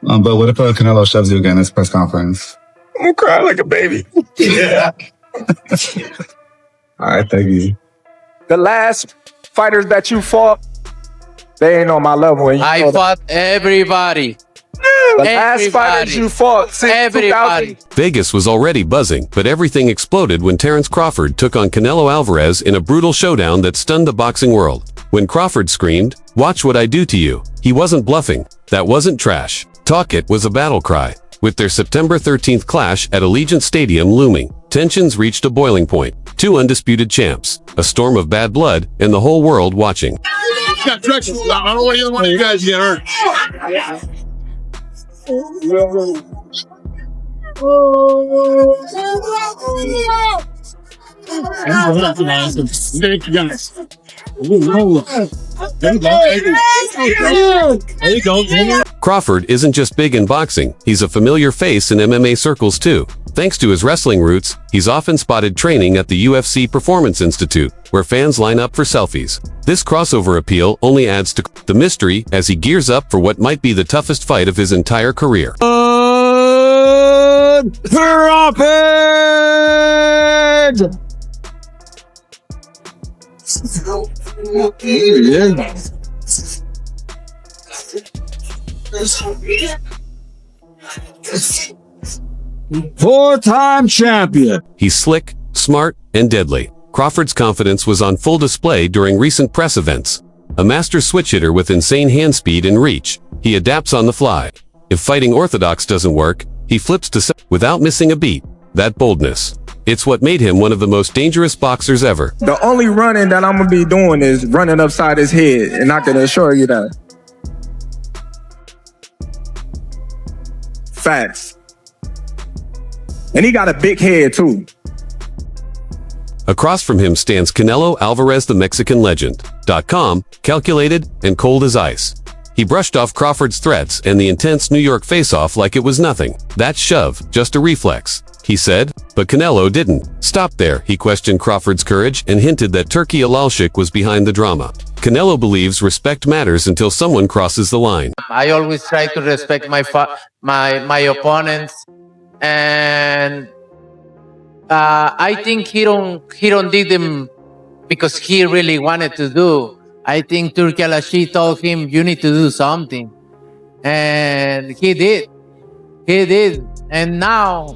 But what if Canelo shoves you again in this press conference? I'm gonna cry like a baby. Yeah. All right, thank you. The last fighters that you fought, they ain't on my level. I fought everybody. The last fighters you fought since 2000. Vegas was already buzzing, but everything exploded when Terence Crawford took on Canelo Alvarez in a brutal showdown that stunned the boxing world. When Crawford screamed, "Watch what I do to you," he wasn't bluffing. That wasn't trash talk, it was a battle cry. With their September 13th clash at Allegiant Stadium looming, tensions reached a boiling point. Two undisputed champs, a storm of bad blood, and the whole world watching. I don't want either one of you guys to get hurt. Thank you guys. There you go. Crawford isn't just big in boxing, he's a familiar face in MMA circles too. Thanks to his wrestling roots, he's often spotted training at the UFC Performance Institute, where fans line up for selfies. This crossover appeal only adds to the mystery as he gears up for what might be the toughest fight of his entire career. Crawford! Four-time champion. He's slick, smart, and deadly. Crawford's confidence was on full display during recent press events. A master switch hitter with insane hand speed and reach, he adapts on the fly. If fighting orthodox doesn't work, he flips to without missing a beat. That boldness. It's what made him one of the most dangerous boxers ever. The only running that I'm gonna be doing is running upside his head, and I can assure you that. Facts. And he got a big head too. Across from him stands Canelo Alvarez, the Mexican legend. .com, calculated and cold as ice. He brushed off Crawford's threats and the intense New York face-off like it was nothing. That shove, just a reflex, he said. But Canelo didn't stop there. He questioned Crawford's courage and hinted that Turki Alalshik was behind the drama. Canelo believes respect matters until someone crosses the line. I always try to respect my opponents, and I think he don't did them because he really wanted to do. I think Turki Alalshik told him, "You need to do something," and he did. He did, and now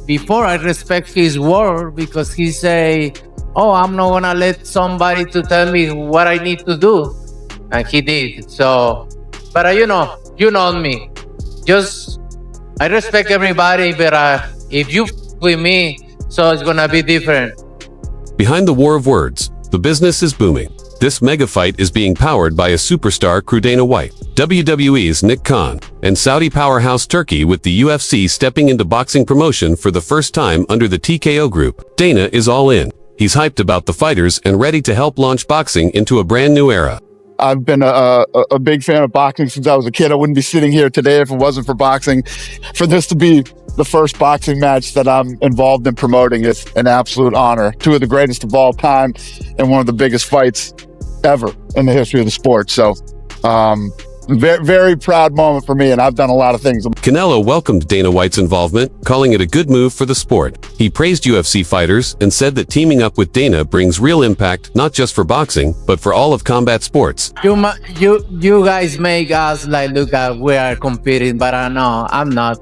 before I respect his word because he say, "Oh, I'm not gonna let somebody to tell me what I need to do," and he did. So, but you know me. Just I respect everybody, but if you with me, so it's gonna be different. Behind the war of words, the business is booming. This mega fight is being powered by a superstar crew: Dana White, WWE's Nick Khan, and Saudi powerhouse Turkey, with the UFC stepping into boxing promotion for the first time under the TKO group. Dana is all in. He's hyped about the fighters and ready to help launch boxing into a brand new era. I've been a big fan of boxing since I was a kid. I wouldn't be sitting here today if it wasn't for boxing. For this to be the first boxing match that I'm involved in promoting is an absolute honor. Two of the greatest of all time and one of the biggest fights ever in the history of the sport. So very, very proud moment for me, and I've done a lot of things. Canelo welcomed Dana White's involvement, calling it a good move for the sport. He praised UFC fighters and said that teaming up with Dana brings real impact, not just for boxing, but for all of combat sports. You guys make us like look at we are competing, but no, I'm not.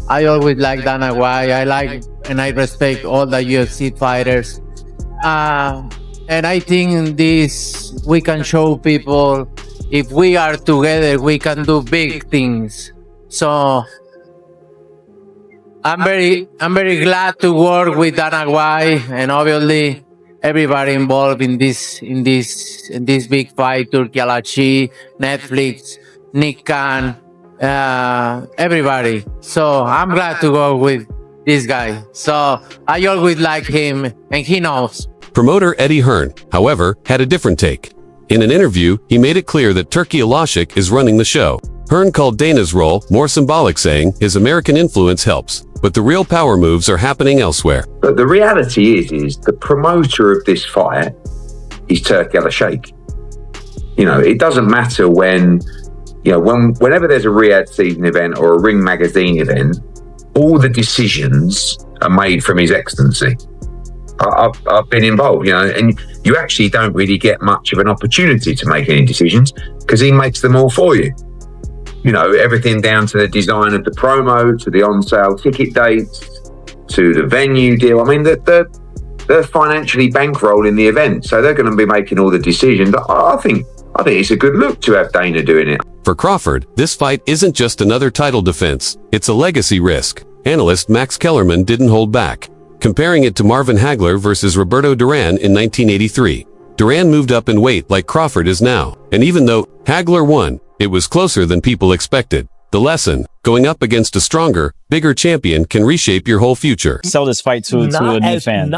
I always like Dana White. I like and I respect all the UFC fighters. And I think this we can show people if we are together, we can do big things. So I'm very glad to work with Dana White and obviously everybody involved in this big fight: Turki Alalshik, Netflix, Nick Khan, everybody. So I'm glad to go with this guy. So I always like him, and he knows. Promoter Eddie Hearn, however, had a different take. In an interview, he made it clear that Turki Alalshik is running the show. Hearn called Dana's role more symbolic, saying his American influence helps, but the real power moves are happening elsewhere. But the reality is the promoter of this fight is Turki Alalshik. You know, it doesn't matter when You know, whenever there's a Riyadh season event or a Ring Magazine event, all the decisions are made from His Excellency. I've been involved, you know, and you actually don't really get much of an opportunity to make any decisions because he makes them all for you. You know, everything down to the design of the promo, to the on-sale ticket dates, to the venue deal. I mean, they're financially bankrolling the event, so they're going to be making all the decisions. I think it's a good look to have Dana doing it. For Crawford, this fight isn't just another title defense, it's a legacy risk. Analyst Max Kellerman didn't hold back, comparing it to Marvin Hagler versus Roberto Duran in 1983. Duran moved up in weight like Crawford is now, and even though Hagler won, it was closer than people expected. The lesson, going up against a stronger, bigger champion can reshape your whole future. Sell this fight to a new fan.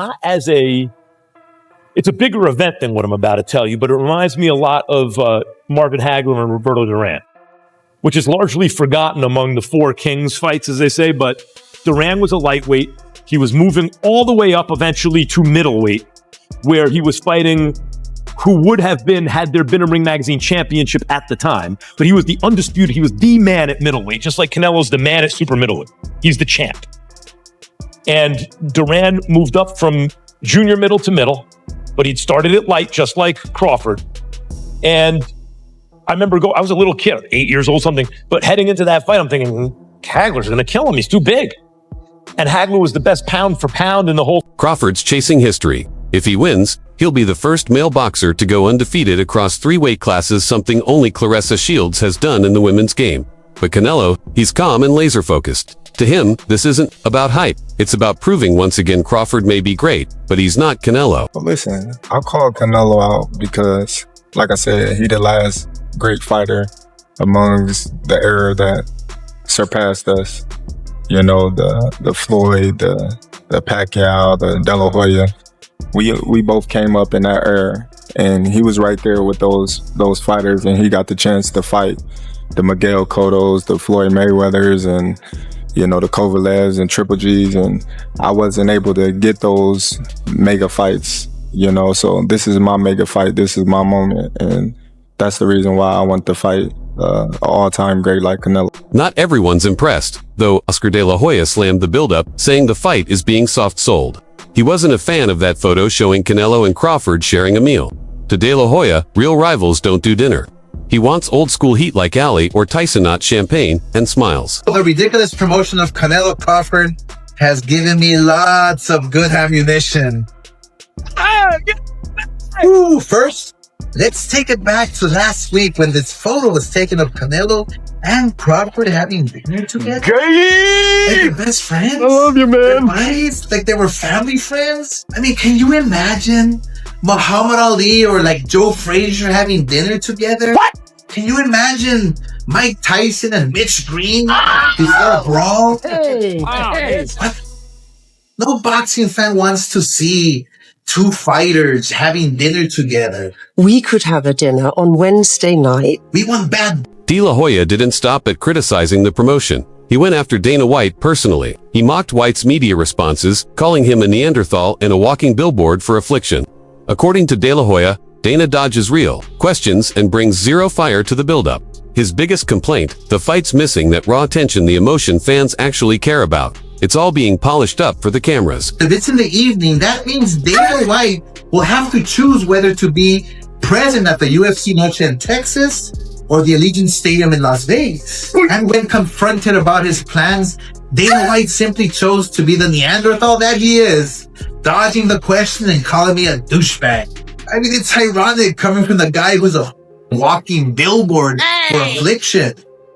It's a bigger event than what I'm about to tell you, but it reminds me a lot of Marvin Hagler and Roberto Duran, which is largely forgotten among the four kings fights, as they say, but Duran was a lightweight. He was moving all the way up eventually to middleweight, where he was fighting who would have been, had there been a Ring Magazine championship at the time, but he was the undisputed, he was the man at middleweight, just like Canelo's the man at super middleweight. He's the champ. And Duran moved up from junior middle to middle, but he'd started it light, just like Crawford. And I remember I was a little kid, 8 years old, something, but heading into that fight, I'm thinking, Hagler's gonna kill him, he's too big. And Hagler was the best pound for pound in the whole. Crawford's chasing history. If he wins, he'll be the first male boxer to go undefeated across 3 weight classes, something only Claressa Shields has done in the women's game. But Canelo, he's calm and laser-focused. To him, this isn't about hype. It's about proving once again Crawford may be great, but he's not Canelo. Well, listen, I'll call Canelo out because, like I said, he's the last great fighter amongst the era that surpassed us. You know, the Floyd, the Pacquiao, the De La Hoya. We both came up in that era, and he was right there with those fighters, and he got the chance to fight the Miguel Cottos, the Floyd Mayweathers, and you know, the Kovalevs and Triple G's, and I wasn't able to get those mega fights, you know, so this is my mega fight, this is my moment, and that's the reason why I want to fight an all-time great like Canelo. Not everyone's impressed, though Oscar De La Hoya slammed the build-up, saying the fight is being soft-sold. He wasn't a fan of that photo showing Canelo and Crawford sharing a meal. To De La Hoya, real rivals don't do dinner. He wants old-school heat like Ali or Tyson, not champagne, and smiles. The ridiculous promotion of Canelo Crawford has given me lots of good ammunition. Ooh, first, let's take it back to last week when this photo was taken of Canelo and Crawford having dinner together. Like they're best friends. I love you, man. Like they were family friends. I mean, can you imagine Muhammad Ali or like Joe Frazier having dinner together? What? Can you imagine Mike Tyson and Mitch Green before a brawl? What? No boxing fan wants to see two fighters having dinner together. We could have a dinner on Wednesday night. We want bad. De La Hoya didn't stop at criticizing the promotion. He went after Dana White personally. He mocked White's media responses, calling him a Neanderthal and a walking billboard for affliction. According to De La Hoya, Dana dodges real questions and brings zero fire to the build-up. His biggest complaint, the fight's missing that raw tension, the emotion fans actually care about. It's all being polished up for the cameras. If it's in the evening, that means Dana White will have to choose whether to be present at the UFC Noche in Texas or the Allegiant Stadium in Las Vegas. And when confronted about his plans, Dana White simply chose to be the Neanderthal that he is, dodging the question and calling me a douchebag. I mean, it's ironic coming from the guy who's a walking billboard for affliction.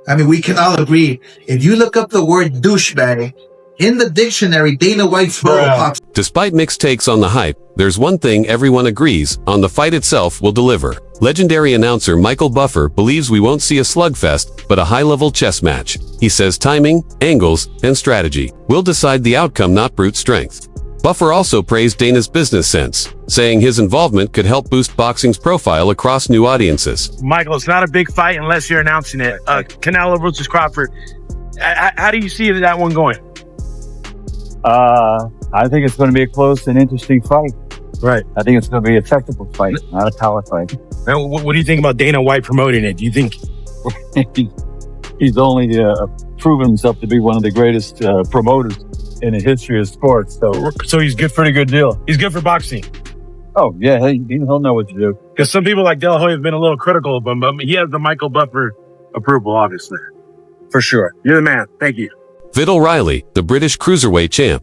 I mean, we can all agree, if you look up the word douchebag in the dictionary, Dana White's photo pops. Despite mixed takes on the hype, there's one thing everyone agrees on: the fight itself will deliver. Legendary announcer Michael Buffer believes we won't see a slugfest, but a high-level chess match. He says timing, angles, and strategy will decide the outcome, not brute strength. Buffer also praised Dana's business sense, saying his involvement could help boost boxing's profile across new audiences. Michael, it's not a big fight unless you're announcing it. Canelo versus Crawford. How do you see that one going? I think it's going to be a close and interesting fight. Right. I think it's going to be a technical fight, not a power fight. Now, what do you think about Dana White promoting it? Do you think he's only proven himself to be one of the greatest promoters in the history of sports. So he's good for a good deal. He's good for boxing. Oh, yeah, he'll know what to do. Because some people like De La Hoya have been a little critical of him, but he has the Michael Buffer approval, obviously. For sure. You're the man. Thank you. Vidal Riley, the British cruiserweight champ,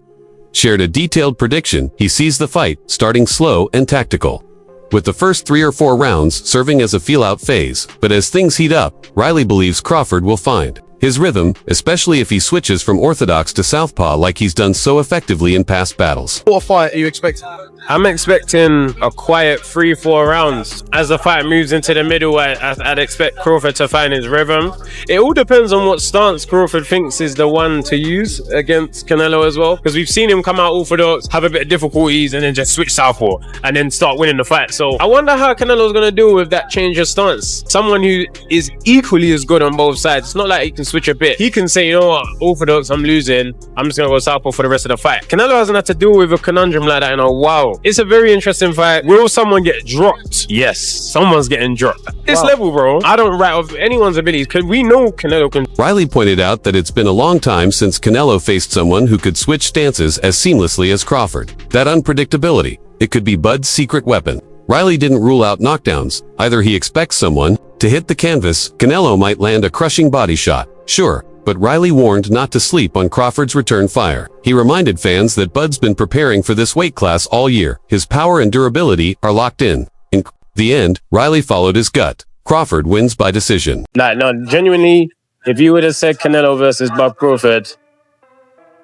shared a detailed prediction. He sees the fight starting slow and tactical, with the first 3 or 4 rounds serving as a feel-out phase. But as things heat up, Riley believes Crawford will find his rhythm, especially if he switches from orthodox to southpaw like he's done so effectively in past battles. What fight are you expecting? I'm expecting a quiet 3-4 rounds. As the fight moves into the middle, I'd expect Crawford to find his rhythm. It all depends on what stance Crawford thinks is the one to use against Canelo as well, because we've seen him come out orthodox, have a bit of difficulties, and then just switch southpaw and then start winning the fight. So I wonder how Canelo's going to deal with that change of stance. Someone who is equally as good on both sides. It's not like he can switch a bit. He can say, you know what, orthodox, I'm losing, I'm just going to go southpaw for the rest of the fight. Canelo hasn't had to deal with a conundrum like that in a while. It's a very interesting fight. Will someone get dropped? Yes, someone's getting dropped. This level, bro, I don't write off anyone's abilities because we know Canelo can. Riley pointed out that it's been a long time since Canelo faced someone who could switch stances as seamlessly as Crawford. That unpredictability, it could be Bud's secret weapon. Riley didn't rule out knockdowns. Either he expects someone to hit the canvas, Canelo might land a crushing body shot. Sure, but Riley warned not to sleep on Crawford's return fire. He reminded fans that Bud's been preparing for this weight class all year. His power and durability are locked in. In the end, Riley followed his gut. Crawford wins by decision. No, genuinely, if you would have said Canelo versus Bob Crawford,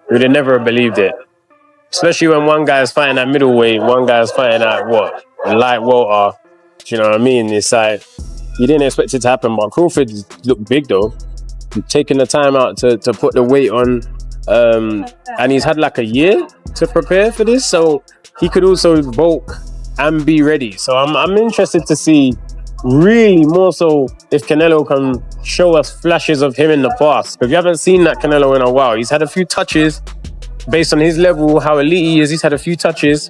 we would have never believed it. Especially when one guy's fighting at middleweight, one guy's fighting at what? Light water. Do you know what I mean? It's like, you didn't expect it to happen, but Crawford looked big though. Taking the time out to put the weight on, and he's had like a year to prepare for this, so he could also bulk and be ready. So I'm interested to see, really more so, if Canelo can show us flashes of him in the past. If you haven't seen that Canelo in a while, he's had a few touches based on his level, how elite he is. He's had a few touches.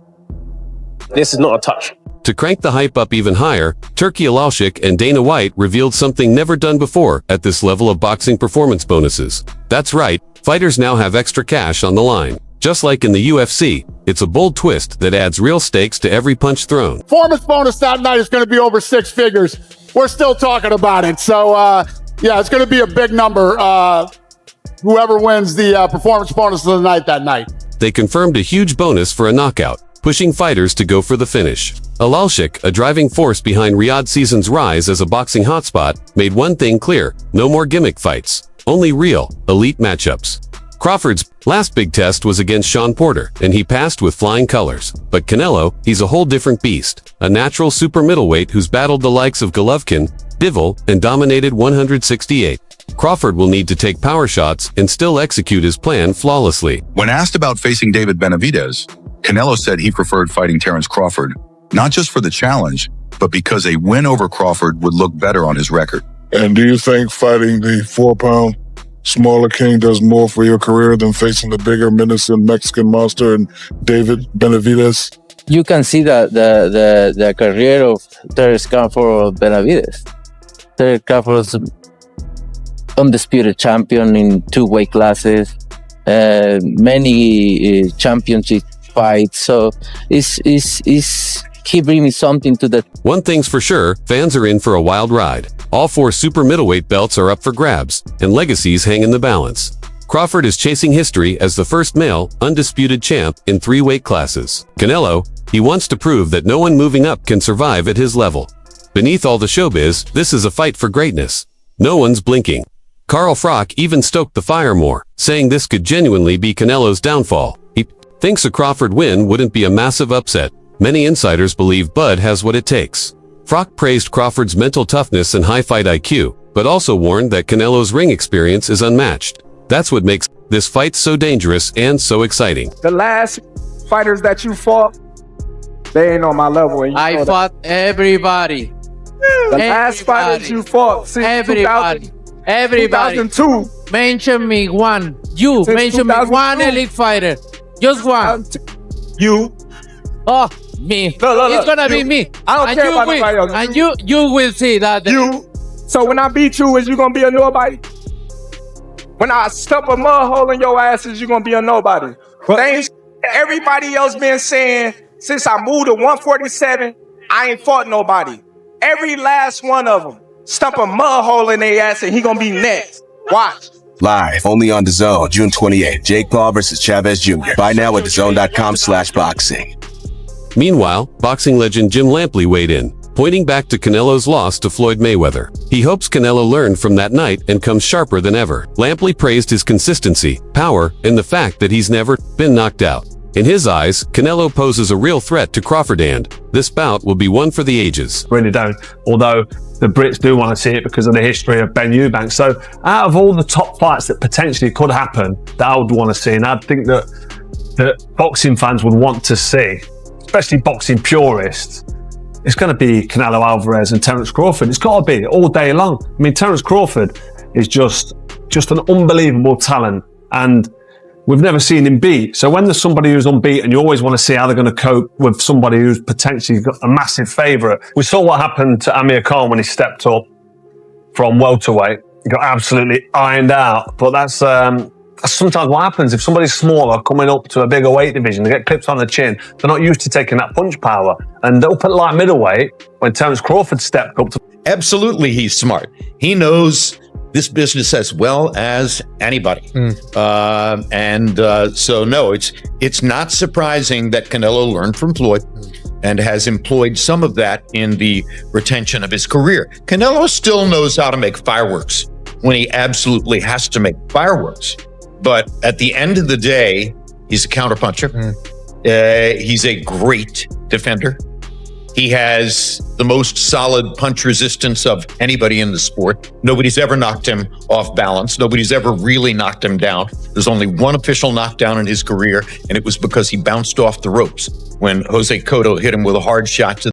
This is not a touch. To crank the hype up even higher, Turki Alalshik and Dana White revealed something never done before at this level of boxing performance bonuses. That's right, fighters now have extra cash on the line. Just like in the UFC, it's a bold twist that adds real stakes to every punch thrown. Performance bonus that night is going to be over 6 figures. We're still talking about it. So, yeah, it's going to be a big number. Whoever wins the performance bonus of the night that night. They confirmed a huge bonus for a knockout, pushing fighters to go for the finish. Alalshik, a driving force behind Riyadh Season's rise as a boxing hotspot, made one thing clear: no more gimmick fights, only real, elite matchups. Crawford's last big test was against Sean Porter, and he passed with flying colors. But Canelo, he's a whole different beast, a natural super middleweight who's battled the likes of Golovkin, Bivol, and dominated 168. Crawford will need to take power shots and still execute his plan flawlessly. When asked about facing David Benavidez, Canelo said he preferred fighting Terence Crawford, not just for the challenge, but because a win over Crawford would look better on his record. And do you think fighting the 4-pound smaller king does more for your career than facing the bigger, menacing Mexican monster and David Benavidez? You can see the career of Terence Crawford Benavidez. Terence Crawford was undisputed champion in 2 weight classes, many championship fights. So he bring me something to that. One thing's for sure, fans are in for a wild ride. All 4 super middleweight belts are up for grabs, and legacies hang in the balance. Crawford is chasing history as the first male, undisputed champ in 3 weight classes. Canelo, he wants to prove that no one moving up can survive at his level. Beneath all the showbiz, this is a fight for greatness. No one's blinking. Carl Froch even stoked the fire more, saying this could genuinely be Canelo's downfall. He thinks a Crawford win wouldn't be a massive upset. Many insiders believe Bud has what it takes. Froch praised Crawford's mental toughness and high fight IQ, but also warned that Canelo's ring experience is unmatched. That's what makes this fight so dangerous and so exciting. The last fighters that you fought, they ain't on my level. And I fought everybody. The last fighters you fought since everybody. 2002. Mention me one. You Since mention me 2002. one elite fighter. Just one. You. Oh, me. Look, It's gonna be you. me. I don't And care you about will. anybody else. And you will see that. You. So when I beat you, is you gonna be a nobody? When I stump a mud hole in your ass, is you gonna be a nobody? Things everybody else been saying since I moved to 147, I ain't fought nobody. Every last one of them stump a mud hole in their ass and he gonna be next. Watch. Live, only on DAZN, June 28th. Jake Paul versus Chavez Jr. Buy now at DAZN.com/boxing. Meanwhile, boxing legend Jim Lampley weighed in, pointing back to Canelo's loss to Floyd Mayweather. He hopes Canelo learned from that night and comes sharper than ever. Lampley praised his consistency, power, and the fact that he's never been knocked out. In his eyes, Canelo poses a real threat to Crawford, and this bout will be one for the ages. Really don't. Although the Brits do want to see it because of the history of Ben Eubanks. So out of all the top fights that potentially could happen that I would want to see, and I think that boxing fans would want to see, especially boxing purists, it's going to be Canelo Alvarez and Terence Crawford. It's got to be all day long. I mean, Terence Crawford is just an unbelievable talent, and we've never seen him beat. So when there's somebody who's unbeaten, you always want to see how they're going to cope with somebody who's potentially got a massive favourite. We saw what happened to Amir Khan when he stepped up from welterweight. He got absolutely ironed out. But that's sometimes what happens. If somebody's smaller coming up to a bigger weight division, they get clipped on the chin. They're not used to taking that punch power. And up at light middleweight, when Terence Crawford stepped up to... Absolutely, he's smart. He knows this business as well as anybody. So no, it's not surprising that Canelo learned from Floyd and has employed some of that in the retention of his career. Canelo still knows how to make fireworks when he absolutely has to make fireworks. But at the end of the day, he's a counterpuncher. He's a great defender. He has the most solid punch resistance of anybody in the sport. Nobody's ever knocked him off balance. Nobody's ever really knocked him down. There's only one official knockdown in his career, and it was because he bounced off the ropes when Jose Cotto hit him with a hard shot to